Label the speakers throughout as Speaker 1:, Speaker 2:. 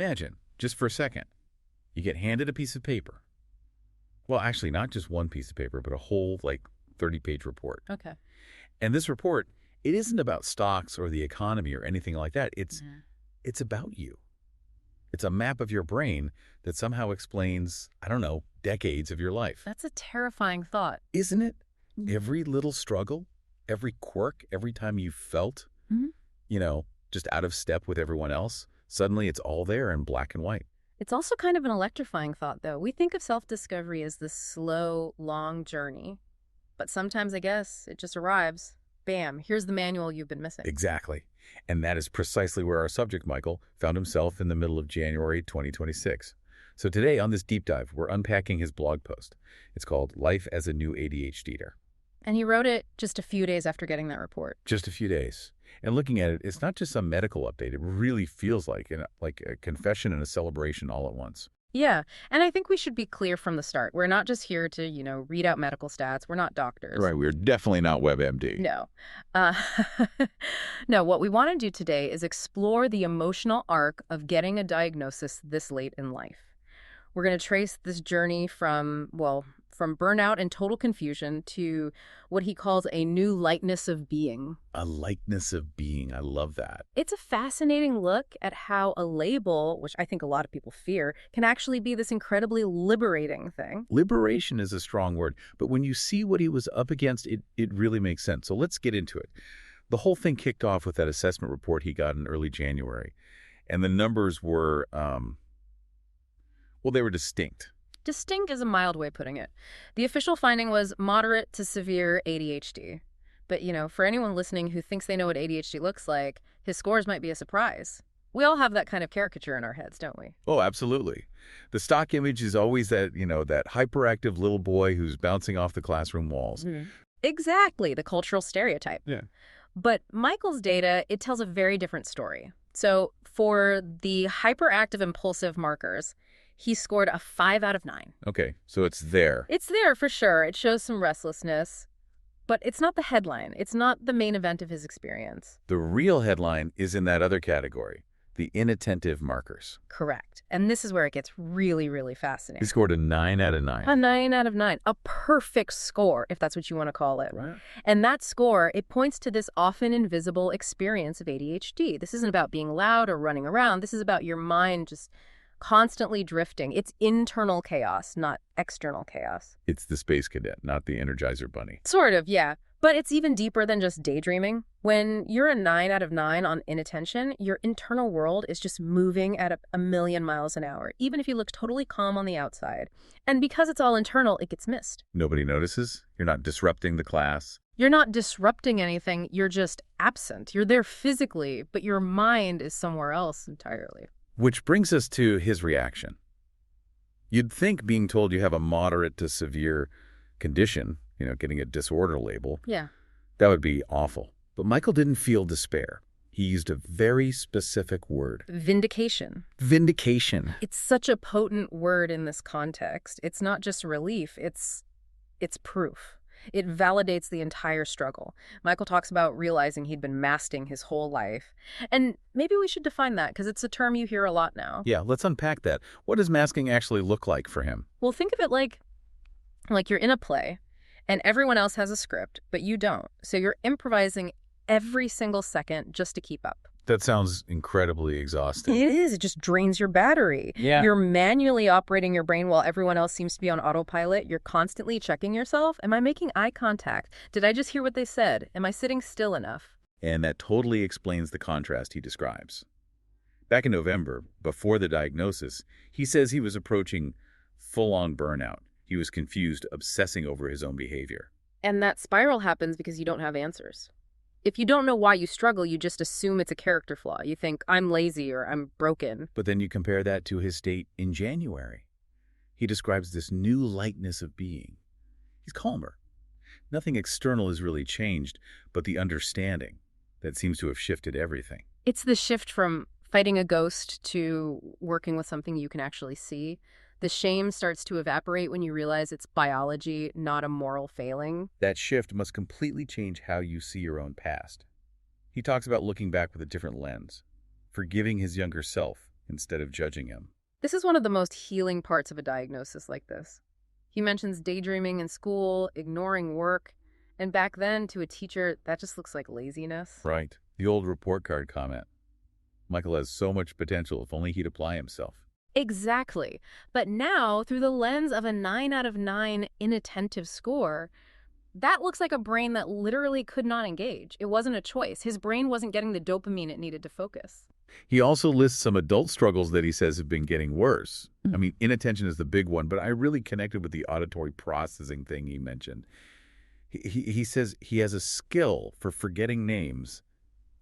Speaker 1: Imagine, just for a second, you get handed a piece of paper. Well, actually, not just one piece of paper, but a whole, 30-page report.
Speaker 2: Okay.
Speaker 1: And this report, it isn't about stocks or the economy or anything like that. It's about you. It's a map of your brain that somehow explains, I don't know, decades of your life.
Speaker 2: That's a terrifying thought.
Speaker 1: Isn't it? Every little struggle, every quirk, every time you felt, just out of step with everyone else, suddenly it's all there in black and white.
Speaker 2: It's also kind of an electrifying thought, though. We think of self-discovery as this slow, long journey. But sometimes, I guess, it just arrives. Bam, here's the manual you've been missing.
Speaker 1: Exactly. And that is precisely where our subject, Michael, found himself in the middle of January 2026. So today on this deep dive, we're unpacking his blog post. It's called Life as a New ADHDer.
Speaker 2: And he wrote it just a few days after getting that report.
Speaker 1: Just a few days. And looking at it, it's not just some medical update. It really feels like a confession and a celebration all at once.
Speaker 2: Yeah, and I think we should be clear from the start. We're not just here to, read out medical stats. We're not doctors.
Speaker 1: Right, we're definitely not WebMD.
Speaker 2: No. No, what we want to do today is explore the emotional arc of getting a diagnosis this late in life. We're going to trace this journey from burnout and total confusion to what he calls a new lightness of being.
Speaker 1: A lightness of being. I love that.
Speaker 2: It's a fascinating look at how a label, which I think a lot of people fear, can actually be this incredibly liberating thing.
Speaker 1: Liberation is a strong word, but when you see what he was up against, it really makes sense. So let's get into it. The whole thing kicked off with that assessment report he got in early January. And the numbers were, they were distinct.
Speaker 2: Distinct is a mild way of putting it. The official finding was moderate to severe ADHD. But, for anyone listening who thinks they know what ADHD looks like, his scores might be a surprise. We all have that kind of caricature in our heads, don't we?
Speaker 1: Oh, absolutely. The stock image is always that, that hyperactive little boy who's bouncing off the classroom walls.
Speaker 2: Mm-hmm. Exactly, the cultural stereotype.
Speaker 1: Yeah.
Speaker 2: But Michael's data, it tells a very different story. So for the hyperactive impulsive markers, he scored a 5 out of 9.
Speaker 1: Okay, so it's there.
Speaker 2: It's there for sure. It shows some restlessness. But it's not the headline. It's not the main event of his experience.
Speaker 1: The real headline is in that other category, the inattentive markers.
Speaker 2: Correct. And this is where it gets really, really fascinating.
Speaker 1: He scored a 9 out of 9.
Speaker 2: A 9 out of 9. A perfect score, if that's what you want to call it.
Speaker 1: Right.
Speaker 2: And that score, it points to this often invisible experience of ADHD. This isn't about being loud or running around. This is about your mind just constantly drifting. It's internal chaos, not external chaos.
Speaker 1: It's the space cadet, not the Energizer Bunny.
Speaker 2: Sort of, yeah. But it's even deeper than just daydreaming. When you're a 9 out of 9 on inattention, your internal world is just moving at a million miles an hour, even if you look totally calm on the outside. And because it's all internal, it gets missed.
Speaker 1: Nobody notices? You're not disrupting the class?
Speaker 2: You're not disrupting anything. You're just absent. You're there physically, but your mind is somewhere else entirely.
Speaker 1: Which brings us to his reaction. You'd think being told you have a moderate to severe condition, getting a disorder label,
Speaker 2: yeah,
Speaker 1: that would be awful. But Michael didn't feel despair. He used a very specific word.
Speaker 2: Vindication.
Speaker 1: Vindication.
Speaker 2: It's such a potent word in this context. It's not just relief, it's proof. It validates the entire struggle. Michael talks about realizing he'd been masking his whole life. And maybe we should define that, because it's a term you hear a lot now.
Speaker 1: Yeah, let's unpack that. What does masking actually look like for him?
Speaker 2: Well, think of it like you're in a play, and everyone else has a script, but you don't. So you're improvising every single second just to keep up.
Speaker 1: That sounds incredibly exhausting.
Speaker 2: It is. It just drains your battery.
Speaker 1: Yeah.
Speaker 2: You're manually operating your brain while everyone else seems to be on autopilot. You're constantly checking yourself. Am I making eye contact? Did I just hear what they said? Am I sitting still enough?
Speaker 1: And that totally explains the contrast he describes. Back in November, before the diagnosis, he says he was approaching full-on burnout. He was confused, obsessing over his own behavior.
Speaker 2: And that spiral happens because you don't have answers. If you don't know why you struggle, you just assume it's a character flaw. You think, I'm lazy or I'm broken.
Speaker 1: But then you compare that to his state in January. He describes this new lightness of being. He's calmer. Nothing external has really changed, but the understanding that seems to have shifted everything.
Speaker 2: It's the shift from fighting a ghost to working with something you can actually see. The shame starts to evaporate when you realize it's biology, not a moral failing.
Speaker 1: That shift must completely change how you see your own past. He talks about looking back with a different lens, forgiving his younger self, instead of judging him.
Speaker 2: This is one of the most healing parts of a diagnosis like this. He mentions daydreaming in school, ignoring work, and back then, to a teacher, that just looks like laziness.
Speaker 1: Right. The old report card comment. Michael has so much potential if only he'd apply himself.
Speaker 2: Exactly. But now, through the lens of a 9 out of 9 inattentive score, that looks like a brain that literally could not engage. It wasn't a choice. His brain wasn't getting the dopamine it needed to focus.
Speaker 1: He also lists some adult struggles that he says have been getting worse. I mean, inattention is the big one, but I really connected with the auditory processing thing he mentioned. He says he has a skill for forgetting names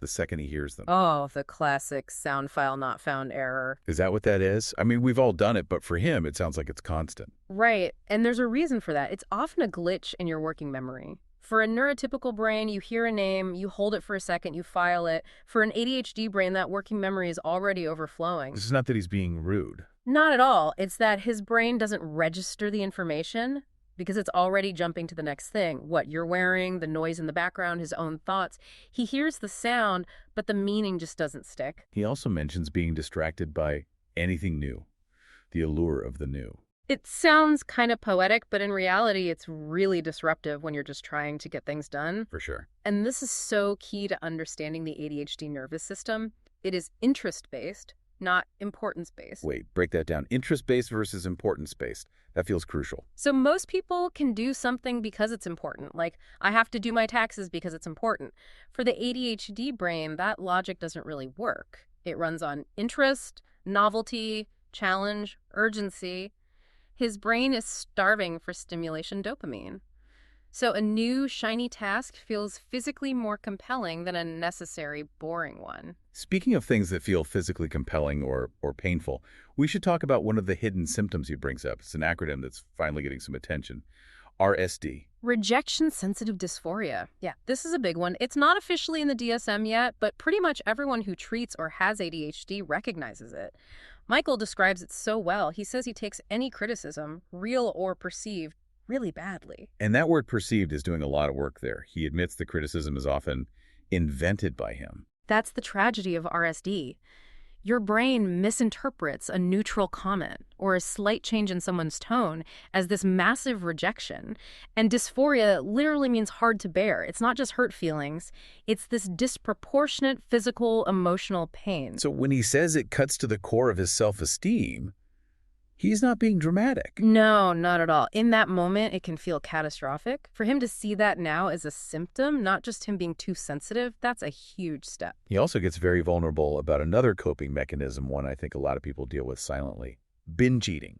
Speaker 1: the second he hears them.
Speaker 2: Oh, the classic sound file not found error.
Speaker 1: Is that what that is? I mean, we've all done it, but for him, it sounds like it's constant.
Speaker 2: Right, and there's a reason for that. It's often a glitch in your working memory. For a neurotypical brain, you hear a name, you hold it for a second, you file it. For an ADHD brain, that working memory is already overflowing.
Speaker 1: This is not that he's being rude.
Speaker 2: Not at all. It's that his brain doesn't register the information because it's already jumping to the next thing. What you're wearing, the noise in the background, his own thoughts. He hears the sound, but the meaning just doesn't stick.
Speaker 1: He also mentions being distracted by anything new, the allure of the new.
Speaker 2: It sounds kind of poetic, but in reality, it's really disruptive when you're just trying to get things done.
Speaker 1: For sure.
Speaker 2: And this is so key to understanding the ADHD nervous system. It is interest-based, not importance-based.
Speaker 1: Wait, break that down. Interest-based versus importance-based. That feels crucial.
Speaker 2: So most people can do something because it's important. Like, I have to do my taxes because it's important. For the ADHD brain, that logic doesn't really work. It runs on interest, novelty, challenge, urgency. His brain is starving for stimulation dopamine. So a new, shiny task feels physically more compelling than a necessary, boring one.
Speaker 1: Speaking of things that feel physically compelling or painful, we should talk about one of the hidden symptoms he brings up. It's an acronym that's finally getting some attention. RSD.
Speaker 2: Rejection-sensitive dysphoria. Yeah, this is a big one. It's not officially in the DSM yet, but pretty much everyone who treats or has ADHD recognizes it. Michael describes it so well. He says he takes any criticism, real or perceived, really badly.
Speaker 1: And that word perceived is doing a lot of work there. He admits the criticism is often invented by him.
Speaker 2: That's the tragedy of RSD. Your brain misinterprets a neutral comment or a slight change in someone's tone as this massive rejection. And dysphoria literally means hard to bear. It's not just hurt feelings. It's this disproportionate physical, emotional pain.
Speaker 1: So when he says it cuts to the core of his self-esteem, he's not being dramatic.
Speaker 2: No, not at all. In that moment, it can feel catastrophic. For him to see that now as a symptom, not just him being too sensitive, that's a huge step.
Speaker 1: He also gets very vulnerable about another coping mechanism, one I think a lot of people deal with silently: binge eating.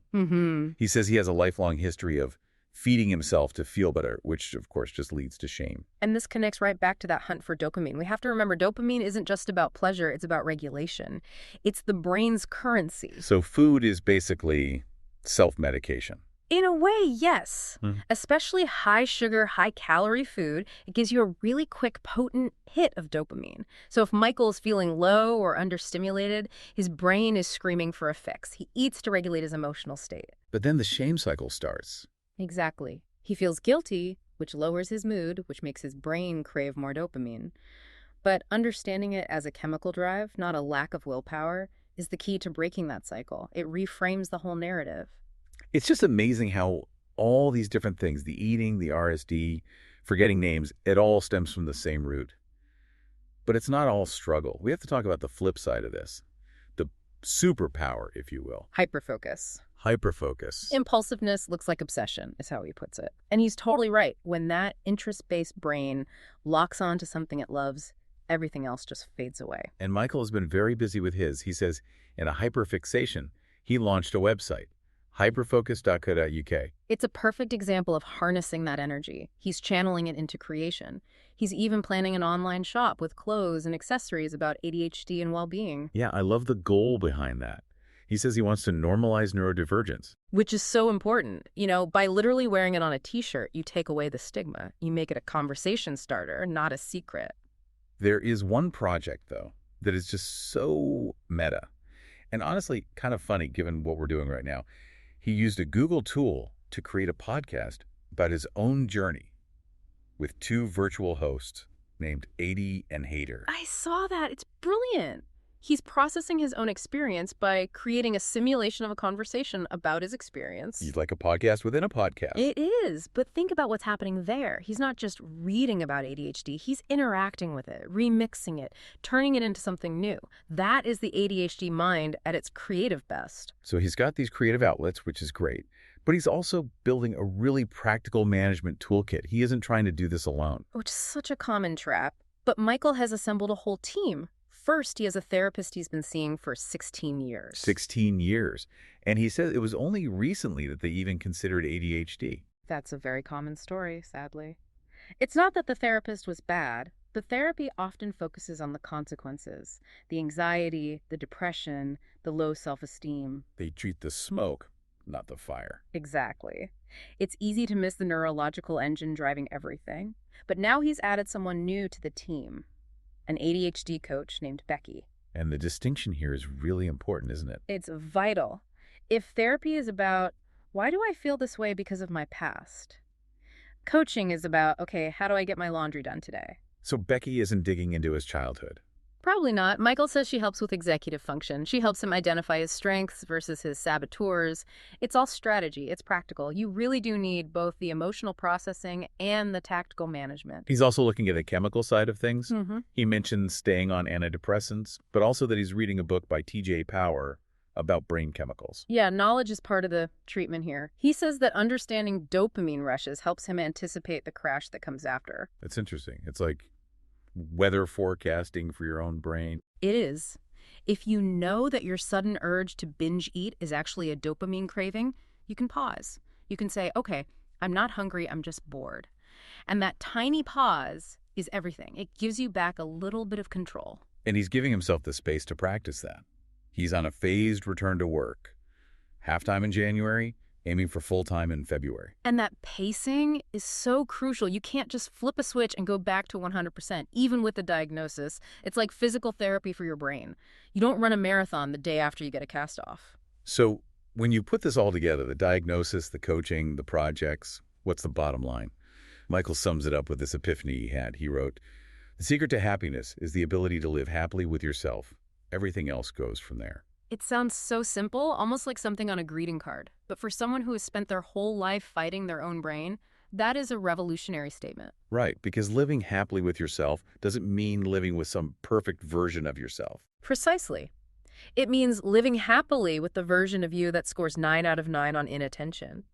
Speaker 1: He says he has a lifelong history of feeding himself to feel better, which of course just leads to shame.
Speaker 2: And this connects right back to that hunt for dopamine. We have to remember dopamine isn't just about pleasure, it's about regulation. It's the brain's currency.
Speaker 1: So food is basically self-medication.
Speaker 2: In a way, yes. Especially high sugar, high calorie food, it gives you a really quick, potent hit of dopamine. So if Michael is feeling low or understimulated, his brain is screaming for a fix. He eats to regulate his emotional state.
Speaker 1: But then the shame cycle starts.
Speaker 2: Exactly. He feels guilty, which lowers his mood, which makes his brain crave more dopamine. But understanding it as a chemical drive, not a lack of willpower, is the key to breaking that cycle. It reframes the whole narrative.
Speaker 1: It's just amazing how all these different things, the eating, the RSD, forgetting names, it all stems from the same root. But it's not all struggle. We have to talk about the flip side of this, the superpower, if you will.
Speaker 2: Hyperfocus.
Speaker 1: Hyperfocus.
Speaker 2: Impulsiveness looks like obsession, is how he puts it. And he's totally right. When that interest-based brain locks onto something it loves, everything else just fades away.
Speaker 1: And Michael has been very busy with his. He says in a hyperfixation, he launched a website, hyperfocused.co.uk.
Speaker 2: It's a perfect example of harnessing that energy. He's channeling it into creation. He's even planning an online shop with clothes and accessories about ADHD and well-being.
Speaker 1: Yeah, I love the goal behind that. He says he wants to normalize neurodivergence.
Speaker 2: Which is so important. You know, by literally wearing it on a t-shirt, you take away the stigma. You make it a conversation starter, not a secret.
Speaker 1: There is one project, though, that is just so meta. And honestly, kind of funny given what we're doing right now. He used a Google tool to create a podcast about his own journey with two virtual hosts named Aidee and Haider.
Speaker 2: I saw that. It's brilliant. He's processing his own experience by creating a simulation of a conversation about his experience.
Speaker 1: He's like a podcast within a podcast.
Speaker 2: It is, but think about what's happening there. He's not just reading about ADHD, he's interacting with it, remixing it, turning it into something new. That is the ADHD mind at its creative best.
Speaker 1: So he's got these creative outlets, which is great, but he's also building a really practical management toolkit. He isn't trying to do this alone.
Speaker 2: Which is such a common trap. But Michael has assembled a whole team. First, he has a therapist he's been seeing for 16 years.
Speaker 1: 16 years. And he says it was only recently that they even considered ADHD.
Speaker 2: That's a very common story, sadly. It's not that the therapist was bad. The therapy often focuses on the consequences, the anxiety, the depression, the low self-esteem.
Speaker 1: They treat the smoke, not the fire.
Speaker 2: Exactly. It's easy to miss the neurological engine driving everything. But now he's added someone new to the team, an ADHD coach named Becky.
Speaker 1: And the distinction here is really important, isn't it?
Speaker 2: It's vital. If therapy is about, why do I feel this way because of my past? Coaching is about, okay, how do I get my laundry done today?
Speaker 1: So Becky isn't digging into his childhood.
Speaker 2: Probably not. Michael says she helps with executive function. She helps him identify his strengths versus his saboteurs. It's all strategy. It's practical. You really do need both the emotional processing and the tactical management.
Speaker 1: He's also looking at the chemical side of things.
Speaker 2: Mm-hmm.
Speaker 1: He mentions staying on antidepressants, but also that he's reading a book by T.J. Power about brain chemicals.
Speaker 2: Yeah, knowledge is part of the treatment here. He says that understanding dopamine rushes helps him anticipate the crash that comes after.
Speaker 1: That's interesting. It's like weather forecasting for your own brain.
Speaker 2: It is. If you know that your sudden urge to binge eat is actually a dopamine craving, you can pause. You can say, okay, I'm not hungry, I'm just bored. And that tiny pause is everything. It gives you back a little bit of control.
Speaker 1: And he's giving himself the space to practice that. He's on a phased return to work. Half-time in January, aiming for full-time in February.
Speaker 2: And that pacing is so crucial. You can't just flip a switch and go back to 100%, even with the diagnosis. It's like physical therapy for your brain. You don't run a marathon the day after you get a cast-off.
Speaker 1: So when you put this all together, the diagnosis, the coaching, the projects, what's the bottom line? Michael sums it up with this epiphany he had. He wrote, "The secret to happiness is the ability to live happily with yourself. Everything else goes from there."
Speaker 2: It sounds so simple, almost like something on a greeting card. But for someone who has spent their whole life fighting their own brain, that is a revolutionary statement.
Speaker 1: Right, because living happily with yourself doesn't mean living with some perfect version of yourself.
Speaker 2: Precisely. It means living happily with the version of you that scores 9 out of 9 on inattention.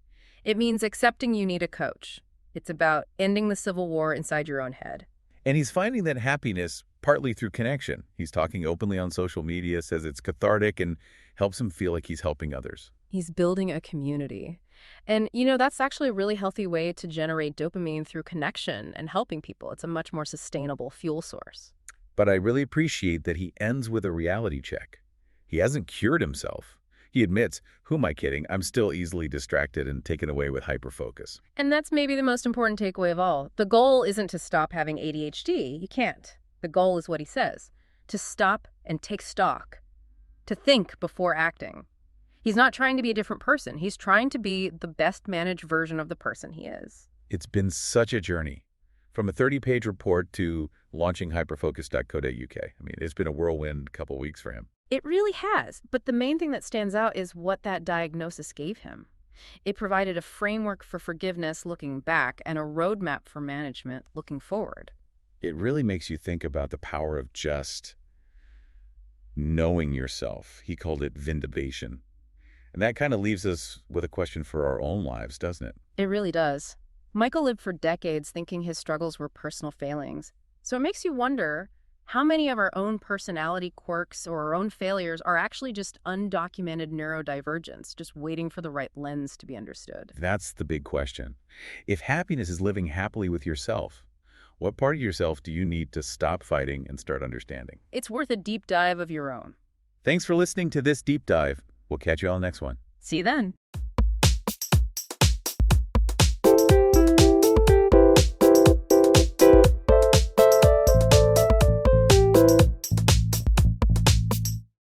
Speaker 2: It means accepting you need a coach. It's about ending the civil war inside your own head.
Speaker 1: And he's finding that happiness partly through connection. He's talking openly on social media, says it's cathartic and helps him feel like he's helping others.
Speaker 2: He's building a community. And, that's actually a really healthy way to generate dopamine through connection and helping people. It's a much more sustainable fuel source.
Speaker 1: But I really appreciate that he ends with a reality check. He hasn't cured himself. He admits, who am I kidding? I'm still easily distracted and taken away with hyperfocus.
Speaker 2: And that's maybe the most important takeaway of all. The goal isn't to stop having ADHD. You can't. The goal is what he says, to stop and take stock, to think before acting. He's not trying to be a different person. He's trying to be the best managed version of the person he is.
Speaker 1: It's been such a journey. From a 30-page report to launching hyperfocused.co.uk. I mean, it's been a whirlwind couple weeks for him.
Speaker 2: It really has. But the main thing that stands out is what that diagnosis gave him. It provided a framework for forgiveness looking back and a roadmap for management looking forward.
Speaker 1: It really makes you think about the power of just knowing yourself. He called it vindication. And that kind of leaves us with a question for our own lives, doesn't it?
Speaker 2: It really does. Michael lived for decades thinking his struggles were personal failings. So it makes you wonder how many of our own personality quirks or our own failures are actually just undocumented neurodivergence, just waiting for the right lens to be understood.
Speaker 1: That's the big question. If happiness is living happily with yourself, what part of yourself do you need to stop fighting and start understanding?
Speaker 2: It's worth a deep dive of your own.
Speaker 1: Thanks for listening to this deep dive. We'll catch you all next one.
Speaker 2: See you then.